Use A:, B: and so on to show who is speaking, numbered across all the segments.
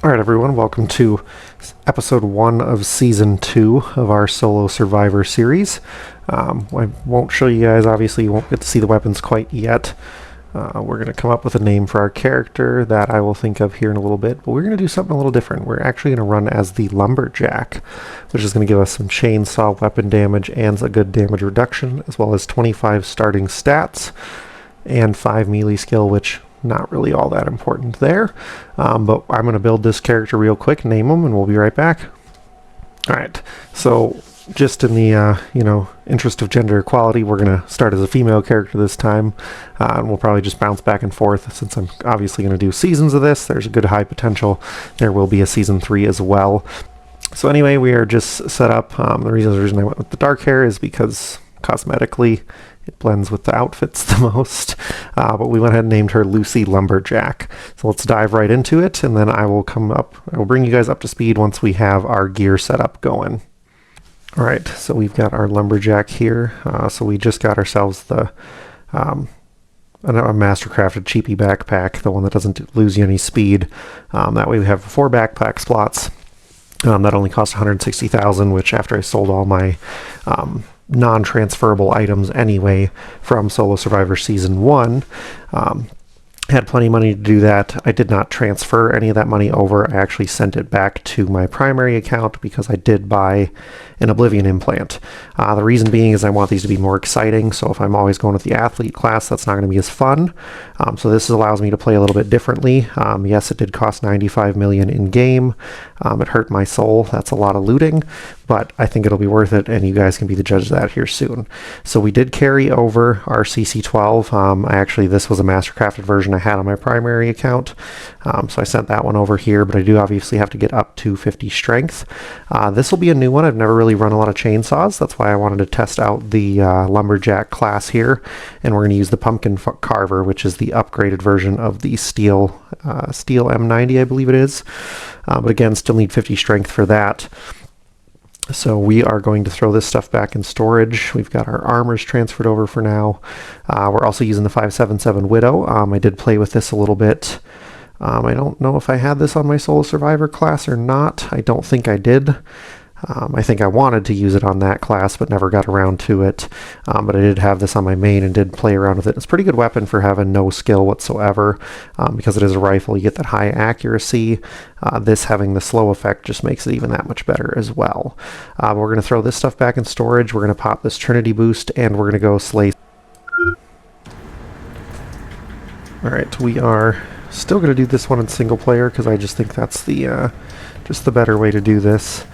A: Alright everyone, welcome to episode 1 of season 2 of our solo survivor series. I won't show you guys, obviously you won't get to see the weapons quite yet. We're going to come up with a name for our character that I will think of here in a little bit, but we're going to do something a little different. We're actually going to run as the Lumberjack, which is going to give us some chainsaw weapon damage and a good damage reduction, as well as 25 starting stats and 5 melee skill, which not really all that important there, but I'm going to build this character real quick, name him, and we'll be right back. Alright, so just in the interest of gender equality, we're going to start as a female character this time, and we'll probably just bounce back and forth since I'm obviously going to do seasons of this. There's a good high potential there will be a season 3 as well. So anyway, we are just set up. The reason I went with the dark hair is because cosmetically it blends with the outfits the most, but we went ahead and named her Lucy Lumberjack. So let's dive right into it, and then I will bring you guys up to speed once we have our gear set up going. Alright, so we've got our Lumberjack here, so we just got ourselves the a mastercrafted cheapy backpack, the one that doesn't lose you any speed. That way we have 4 backpack slots. That only cost 160,000, which after I sold all my non-transferable items anyway from Solo Survivor Season 1, had plenty of money to do that. I did not transfer any of that money over. I actually sent it back to my primary account because I did buy an Oblivion implant. The reason being is I want these to be more exciting, so if I'm always going with the athlete class, that's not going to be as fun. So this allows me to play a little bit differently. Yes, it did cost 95 million in game. It hurt my soul. That's a lot of looting, but I think it'll be worth it, and you guys can be the judge of that here soon. So we did carry over our CC12. This was a mastercrafted version I had on my primary account, so I sent that one over here, but I do obviously have to get up to 50 strength. This will be a new one. I've never really run a lot of chainsaws. That's why I wanted to test out the Lumberjack class here, and we're going to use the Pumpkin Carver, which is the upgraded version of the Steel M90, I believe it is. But again, still need 50 strength for that. So we are going to throw this stuff back in storage. We've got our armors transferred over for now. We're also using the 577 Widow. I did play with this a little bit. I don't know if I had this on my Solo Survivor class or not. I don't think I did. I think I wanted to use it on that class, but never got around to it. But I did have this on my main and did play around with it. It's a pretty good weapon for having no skill whatsoever. Because it is a rifle, you get that high accuracy. This having the slow effect just makes it even that much better as well. We're going to throw this stuff back in storage. We're going to pop this Trinity boost, and we're going to go slay. Alright, we are still going to do this one in single player because I just think that's the just the better way to do this.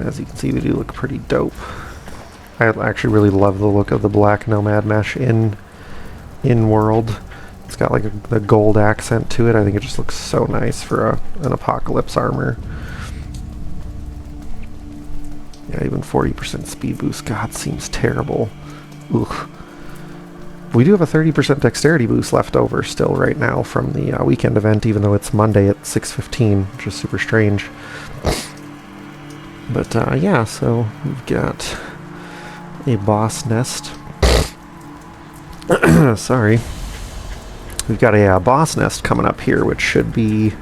A: As you can see, we do look pretty dope. I actually really love the look of the black Nomad mesh in world. It's got like a gold accent to it. I think it just looks so nice for an apocalypse armor. Yeah, even 40% speed boost. God, seems terrible. Ooh. We do have a 30% dexterity boost left over still right now from the weekend event, even though it's Monday at 6:15, which is super strange. But yeah, so we've got a boss nest. Sorry. We've got a boss nest coming up here, which should be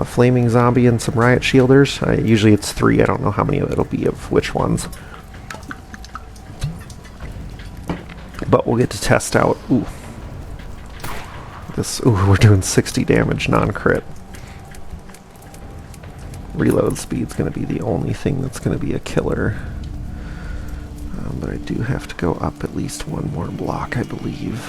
A: Flaming Zombie and some Riot Shielders. Usually it's 3. I don't know how many it'll be of which ones. But we'll get to test out. Ooh. Ooh, we're doing 60 damage non-crit. Reload speed's going to be the only thing that's going to be a killer. But I do have to go up at least one more block, I believe.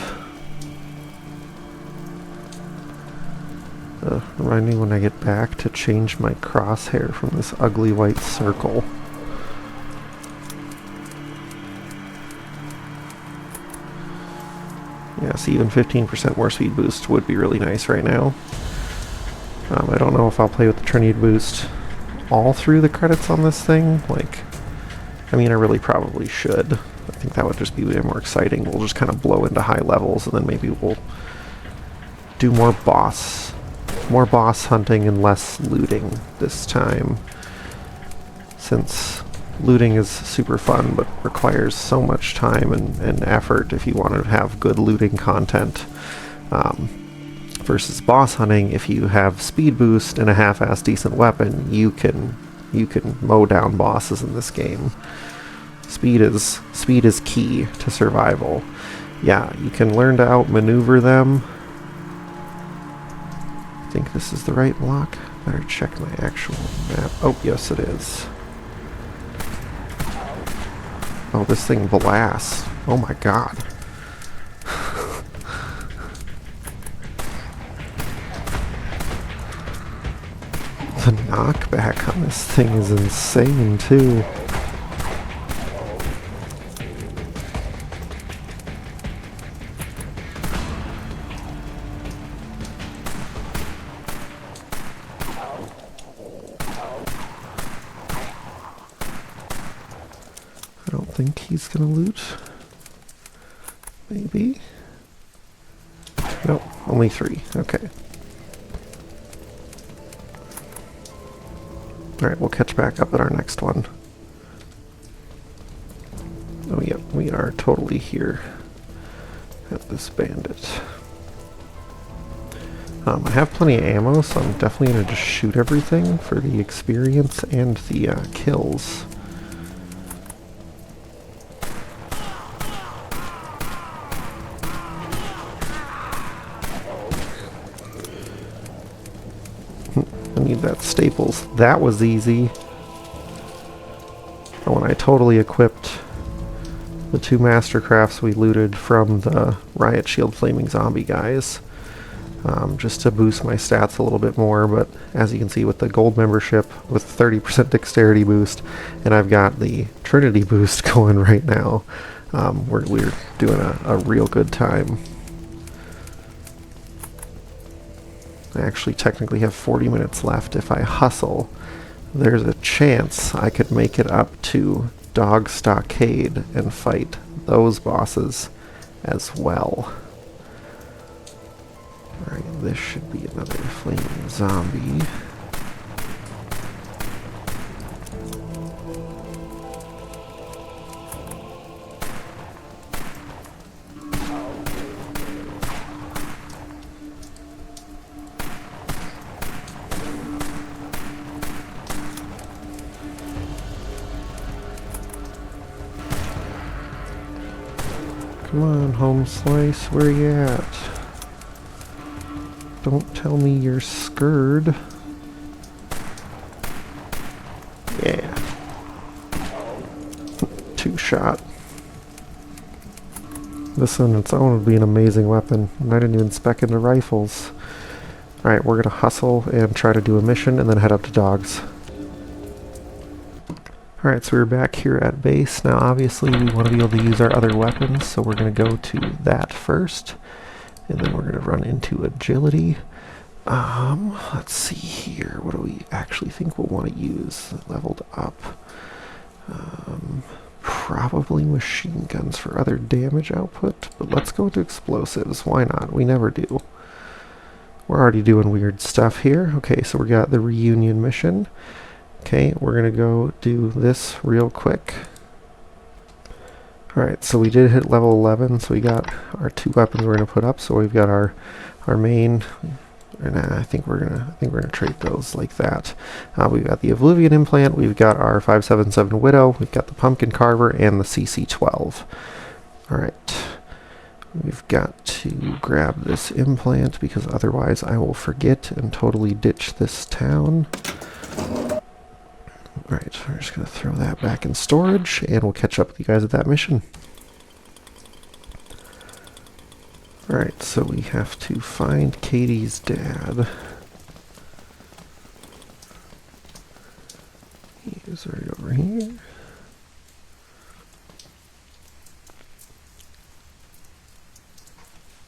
A: Remind me when I get back to change my crosshair from this ugly white circle. Yeah, see, even 15% more speed boost would be really nice right now. I don't know if I'll play with the Trinity boost all through the credits on this thing. I mean, I really probably should. I think that would just be way more exciting. We'll just kind of blow into high levels, and then maybe we'll do more boss hunting and less looting this time. Since looting is super fun, but requires so much time and effort if you want to have good looting content. Versus boss hunting, if you have speed boost and a half-ass decent weapon, you can mow down bosses in this game. Speed is key to survival. Yeah, you can learn to outmaneuver them. I think this is the right block. Better check my actual map. Oh, yes it is. Oh, this thing blasts. Oh my god. The knockback on this thing is insane too. I don't think he's gonna loot. Maybe. Nope, only 3. Okay. Alright, we'll catch back up at our next one. Oh yep, we are totally here at this bandit. I have plenty of ammo, so I'm definitely going to just shoot everything for the experience and the kills. I need that staples. That was easy. Oh, and I totally equipped the 2 mastercrafts we looted from the Riot Shield Flaming Zombie guys. Just to boost my stats a little bit more, but as you can see with the gold membership with 30% dexterity boost, and I've got the Trinity boost going right now, we're doing a real good time. I actually technically have 40 minutes left. If I hustle, there's a chance I could make it up to Dog Stockade and fight those bosses as well. Alright, this should be another flaming zombie. Come on, home slice, where you at? Don't tell me you're scared. Yeah. 2 shot. This on its own would be an amazing weapon, and I didn't even spec into rifles. Alright, we're gonna hustle and try to do a mission and then head up to dogs. Alright, so we're back here at base. Now obviously we want to be able to use our other weapons, so we're going to go to that first. And then we're going to run into agility. Let's see here. What do we actually think we'll want to use leveled up? Probably machine guns for other damage output, but let's go to explosives. Why not? We never do. We're already doing weird stuff here. Okay, so we got the reunion mission. Okay, we're going to go do this real quick. Alright, so we did hit level 11, so we got our 2 weapons we're going to put up. So we've got our main, and I think we're gonna trade those like that. We've got the Oblivion implant, we've got our 577 Widow, we've got the Pumpkin Carver, and the CC12. Alright, we've got to grab this implant because otherwise I will forget and totally ditch this town. Alright, we're just going to throw that back in storage, and we'll catch up with you guys at that mission. Alright, so we have to find Katie's dad. He's right over here.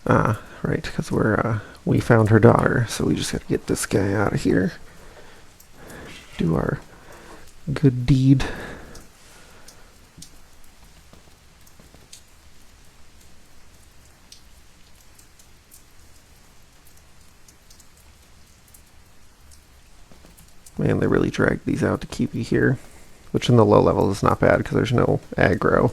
A: Ah, right, because we found her daughter, so we just got to get this guy out of here. Do our good deed. Man, they really dragged these out to keep you here, which in the low level is not bad because there's no aggro.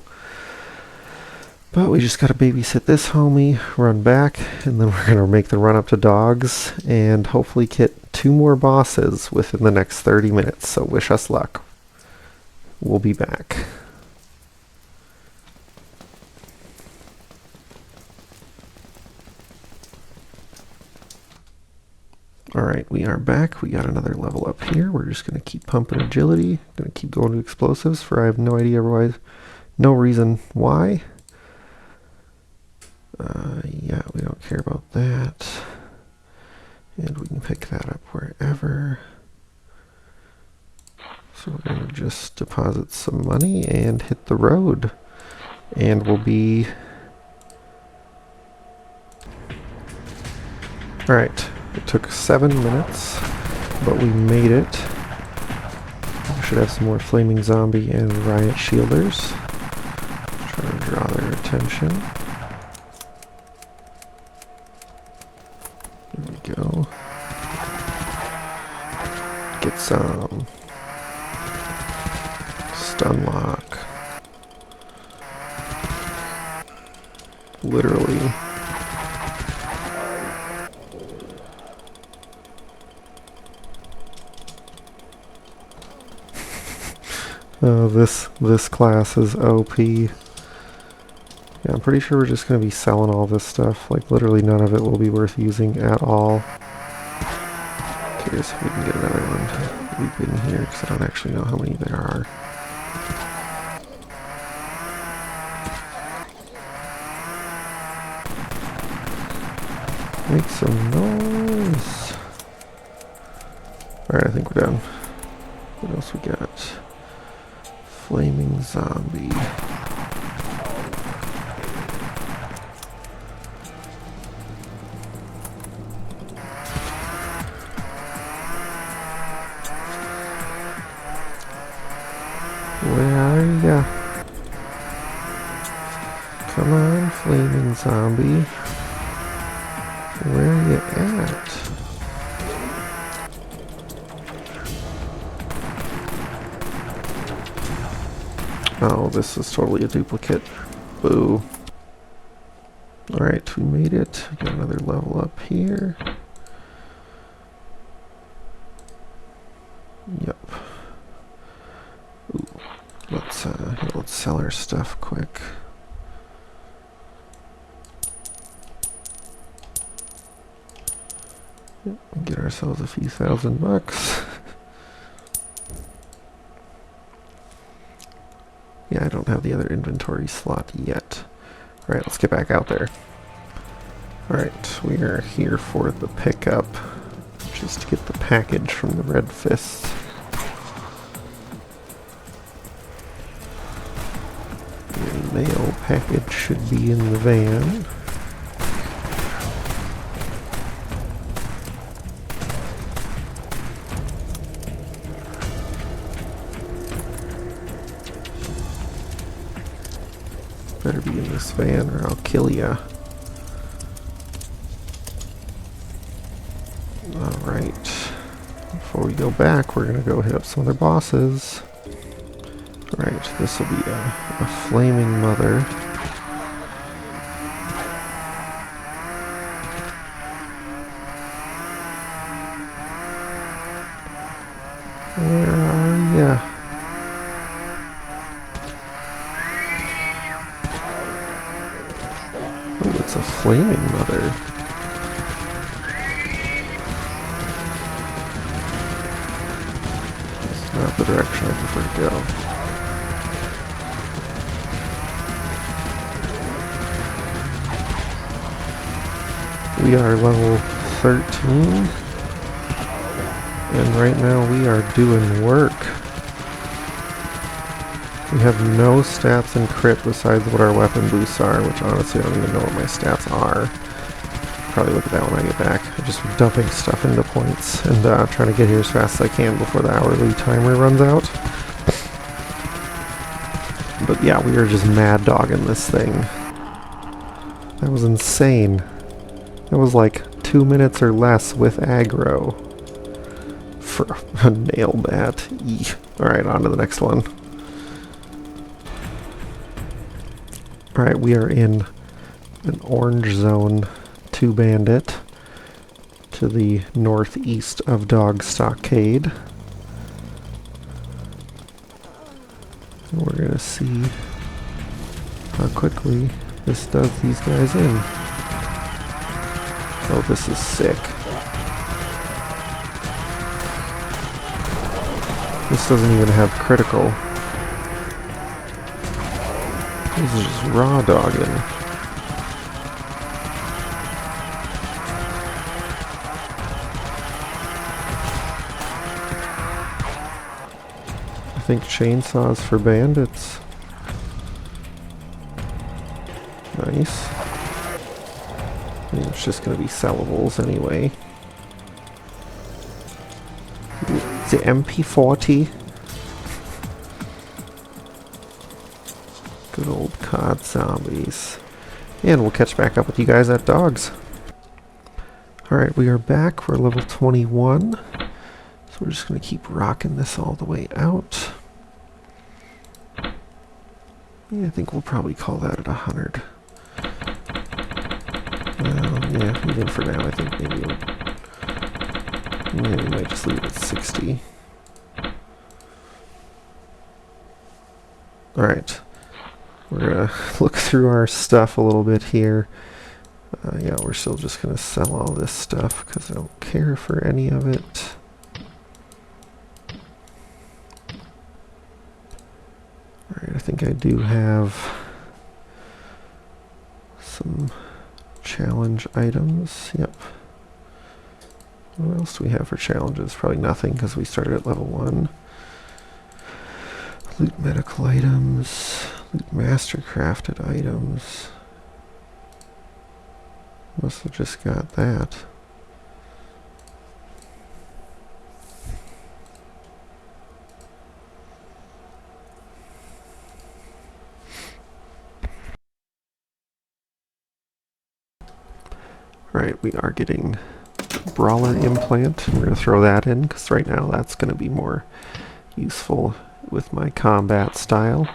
A: But we just gotta babysit this homie, run back, and then we're gonna make the run up to dogs and hopefully get 2 more bosses within the next 30 minutes. So wish us luck. We'll be back. Alright, we are back. We got another level up here. We're just going to keep pumping agility. Going to keep going to explosives for I have no idea why. No reason why. Yeah, we don't care about that. And we can pick that up wherever. So we're going to just deposit some money and hit the road. And we'll be... Alright. It took 7 minutes, but we made it. We should have some more flaming zombie and riot shielders. Trying to draw their attention. There we go. Get some stun lock. Literally. This class is OP. Yeah, I'm pretty sure we're just going to be selling all this stuff. Like, literally none of it will be worth using at all. Curious if we can get another one loop in here, because I don't actually know how many there are. Make some noise! Alright, I think we're done. What else we got? Flaming zombie. Where are ya? Come on, flaming zombie. Where are you at? Oh, this is totally a duplicate. Boo. Alright, we made it. We got another level up here. Yep. Ooh. Let's sell our stuff quick. Yep, get ourselves a few $1,000. Yeah, I don't have the other inventory slot yet. Alright, let's get back out there. Alright, we are here for the pickup, just to get the package from the Red Fist. The mail package should be in the van. Better be in this van or I'll kill ya. Alright. Before we go back, we're gonna go hit up some other bosses. Alright, this will be a flaming mother. Where are ya? Oh, it's a flaming mother. It's not the direction I prefer to go. We are level 13. And right now we are doing work. We have no stats in crit besides what our weapon boosts are, which honestly I don't even know what my stats are. Probably look at that when I get back. I'm just dumping stuff into points and trying to get here as fast as I can before the hourly timer runs out. But yeah, we are just mad dogging this thing. That was insane. That was like 2 minutes or less with aggro. For a nail bat. Alright, on to the next one. Alright, we are in an orange zone 2 bandit to the northeast of Dog Stockade. And we're going to see how quickly this does these guys in. Oh, this is sick. This doesn't even have critical. This is just raw dogging. I think chainsaws for bandits. Nice. I mean, it's just going to be sellables anyway. The MP40. Good old COD zombies. And we'll catch back up with you guys at dogs. Alright, we are back. We're level 21. So we're just going to keep rocking this all the way out. Yeah, I think we'll probably call that at 100. Yeah, even for now, I think maybe we might just leave it at 60. Alright. We're going to look through our stuff a little bit here. Yeah, we're still just going to sell all this stuff because I don't care for any of it. Alright, I think I do have some challenge items. Yep. What else do we have for challenges? Probably nothing because we started at level 1. Loot medical items. Loot mastercrafted items. Must have just got that. Right, we are getting brawler implant. We're going to throw that in because right now that's going to be more useful with my combat style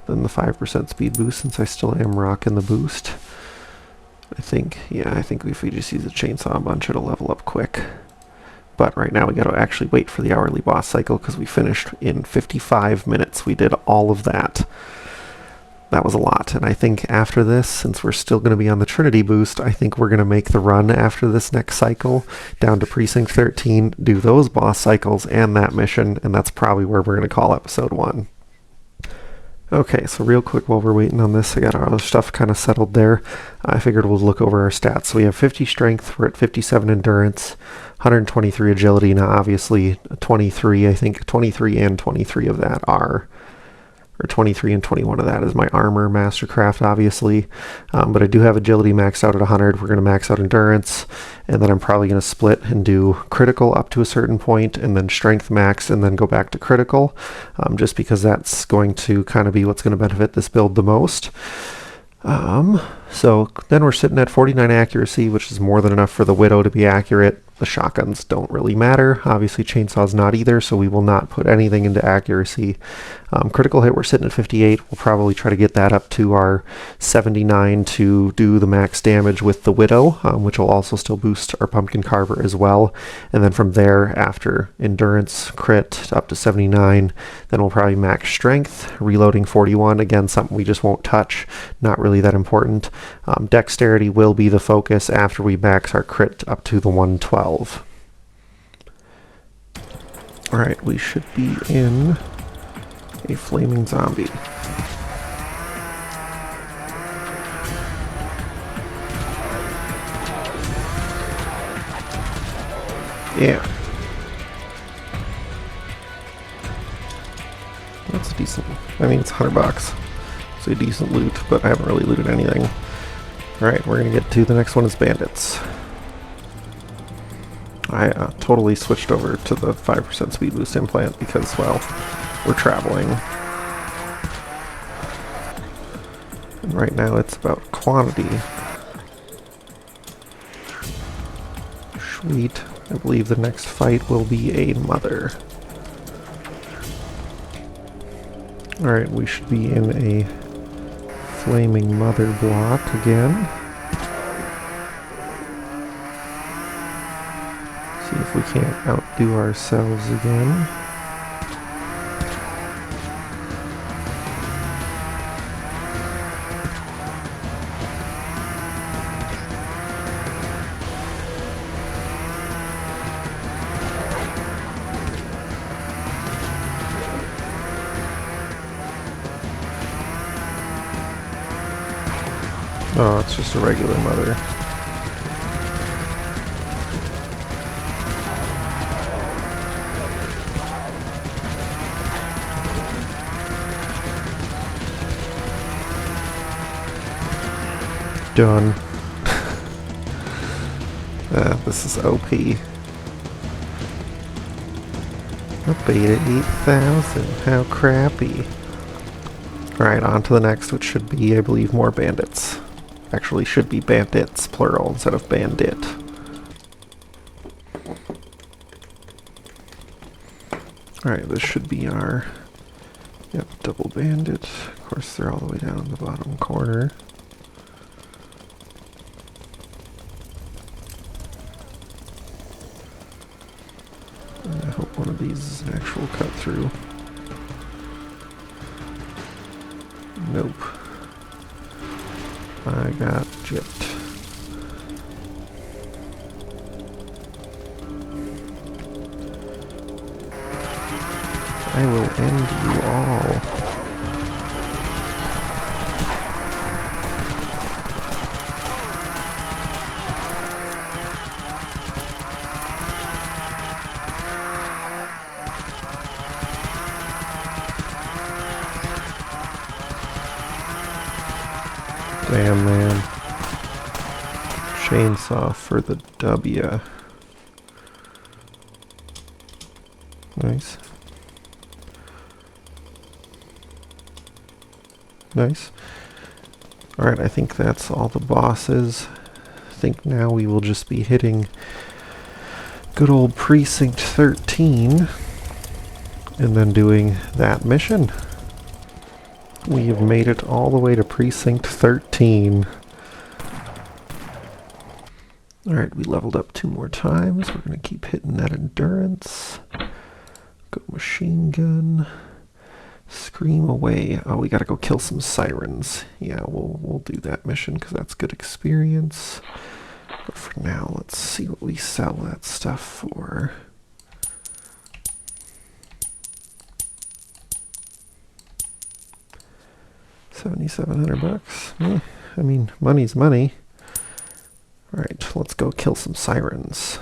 A: than the 5% speed boost, since I still am rocking the boost. I think if we just use a chainsaw a bunch, it'll level up quick. But right now we got to actually wait for the hourly boss cycle because we finished in 55 minutes. We did all of that. That was a lot, and I think after this, since we're still going to be on the Trinity boost, I think we're going to make the run after this next cycle down to Precinct 13, do those boss cycles and that mission, and that's probably where we're going to call episode 1. Okay, so real quick while we're waiting on this, I got our other stuff kind of settled there. I figured we'll look over our stats. So we have 50 strength, we're at 57 endurance, 123 agility. Now obviously 23, I think 23 and 23 of that are, or 23 and 21 of that is my armor mastercraft, obviously. But I do have agility maxed out at 100. We're going to max out endurance, and then I'm probably going to split and do critical up to a certain point, and then strength max, and then go back to critical, just because that's going to kind of be what's going to benefit this build the most. So then we're sitting at 49 accuracy, which is more than enough for the Widow to be accurate. The shotguns don't really matter. Obviously chainsaw's not either, so we will not put anything into accuracy. Critical hit, we're sitting at 58. We'll probably try to get that up to our 79 to do the max damage with the Widow, which will also still boost our Pumpkin Carver as well. And then from there, after endurance, crit, up to 79, then we'll probably max strength, reloading 41. Again, something we just won't touch, not really that important. Dexterity will be the focus after we max our crit up to the 112. Alright, we should be in a flaming zombie. Yeah. That's a decent, I mean, it's $100. It's a decent loot, but I haven't really looted anything. Alright, we're going to get to the next one is bandits. I totally switched over to the 5% speed boost implant because, well, we're traveling. And right now it's about quantity. Sweet. I believe the next fight will be a mother. Alright, we should be in a Flaming mother block again. See if we can't outdo ourselves again. Oh, it's just a regular mother. Done. This is OP. A beta 8000. How crappy. Alright, on to the next, which should be, I believe, more bandits. Actually, should be bandits, plural, instead of bandit. Alright, this should be our... Yep, double bandit. Of course, they're all the way down in the bottom corner. I hope one of these is an actual cut through. Nope. I got gypped. I will end you all. Damn, man. Chainsaw for the W. Nice. Nice. Alright, I think that's all the bosses. I think now we will just be hitting good old Precinct 13 and then doing that mission. We have made it all the way to Precinct 13. Alright, we leveled up 2 more times. We're going to keep hitting that endurance. Go machine gun. Scream away. Oh, we got to go kill some sirens. Yeah, we'll do that mission because that's good experience. But for now, let's see what we sell that stuff for. $7,700. I mean, money's money. Alright, let's go kill some sirens.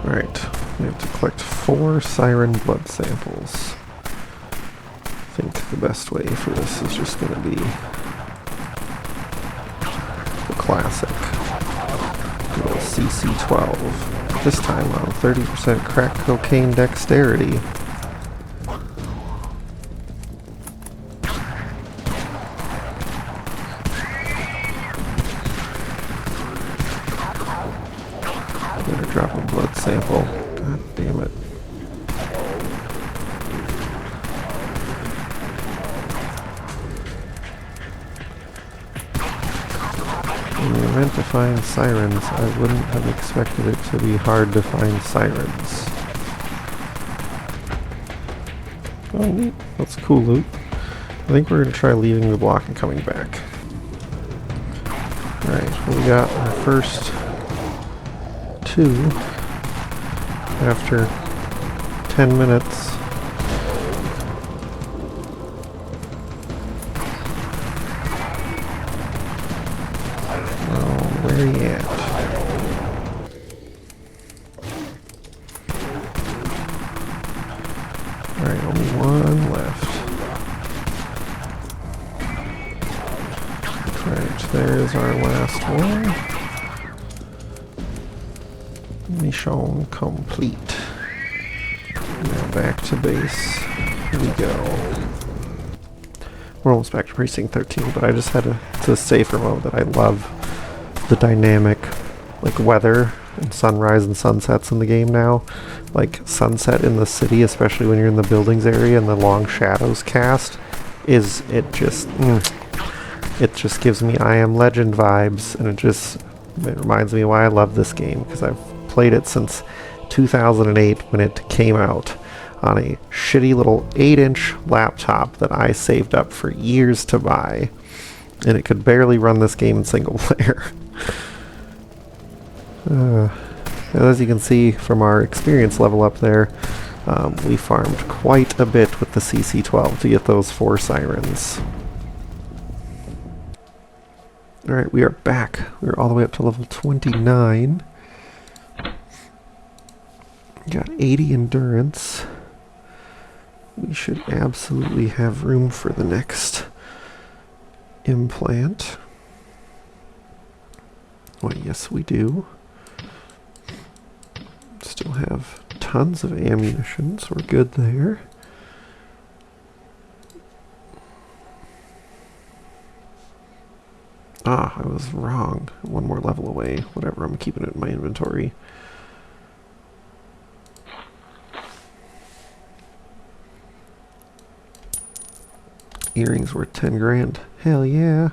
A: Alright, we have to collect 4 siren blood samples. I think the best way for this is just going to be the classic. Good old CC12. This time on 30% crack cocaine dexterity. Drop a blood sample. God damn it. In the event to find sirens, I wouldn't have expected it to be hard to find sirens. Oh, neat. That's cool loot. I think we're going to try leaving the block and coming back. Alright, well, we got our first 2 after 10 minutes. Oh, where are you at? Alright, only 1 left. Alright, there's our last one. Mission complete. Now back to base. Here we go. We're almost back to Precinct 13, but I just had to say for a moment that I love the dynamic, like, weather and sunrise and sunsets in the game now. Like, sunset in the city, especially when you're in the buildings area and the long shadows cast. is it just gives me I Am Legend vibes, and it reminds me why I love this game, because I've played it since 2008 when it came out on a shitty little 8-inch laptop that I saved up for years to buy, and it could barely run this game in single player. As you can see from our experience level up there, we farmed quite a bit with the CC-12 to get those 4 sirens. Alright, we are back. We're all the way up to level 29. Got 80 endurance. We should absolutely have room for the next implant. Well, yes we do. Still have tons of ammunition, so we're good there. Ah, I was wrong. One more level away. Whatever, I'm keeping it in my inventory. Earrings worth 10 grand. Hell yeah.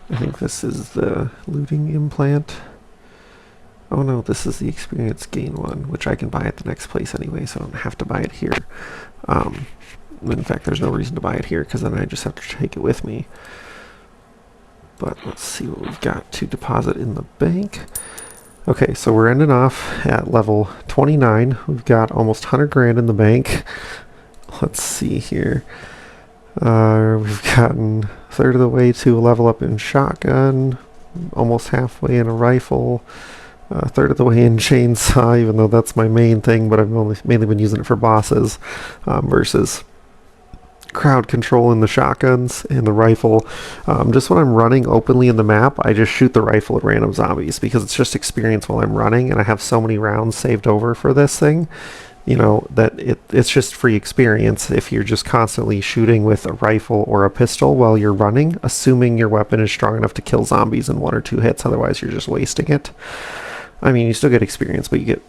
A: I think this is the looting implant. Oh no, this is the experience gain one, which I can buy at the next place anyway, so I don't have to buy it here. In fact, there's no reason to buy it here, because then I just have to take it with me. But let's see what we've got to deposit in the bank. Okay, so we're ending off at level 29. We've got almost 100 grand in the bank. Let's see here. We've gotten a third of the way to a level up in shotgun, almost halfway in a rifle, a third of the way in chainsaw, even though that's my main thing, but I've mainly been using it for bosses, versus crowd control in the shotguns and the rifle. Just when I'm running openly in the map, I just shoot the rifle at random zombies, because it's just experience while I'm running, and I have so many rounds saved over for this thing, you know, that it's just free experience if you're just constantly shooting with a rifle or a pistol while you're running, assuming your weapon is strong enough to kill zombies in 1 or 2 hits. Otherwise you're just wasting it. I mean, you still get experience, but you get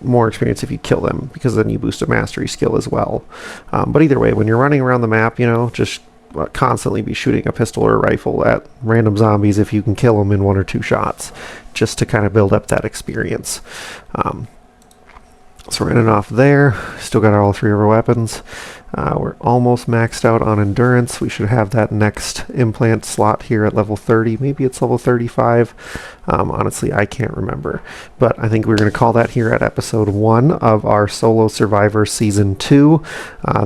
A: more experience if you kill them, because then you boost a mastery skill as well. But either way, when you're running around the map, you know, just constantly be shooting a pistol or a rifle at random zombies if you can kill them in 1 or 2 shots, just to kind of build up that experience. So we're ending off there. Still got all 3 of our weapons. We're almost maxed out on endurance. We should have that next implant slot here at level 30. Maybe it's level 35. Honestly, I can't remember. But I think we're going to call that here at episode 1 of our Solo Survivor Season 2.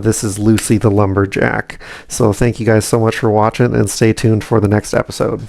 A: This is Lucy the Lumberjack. So thank you guys so much for watching, and stay tuned for the next episode.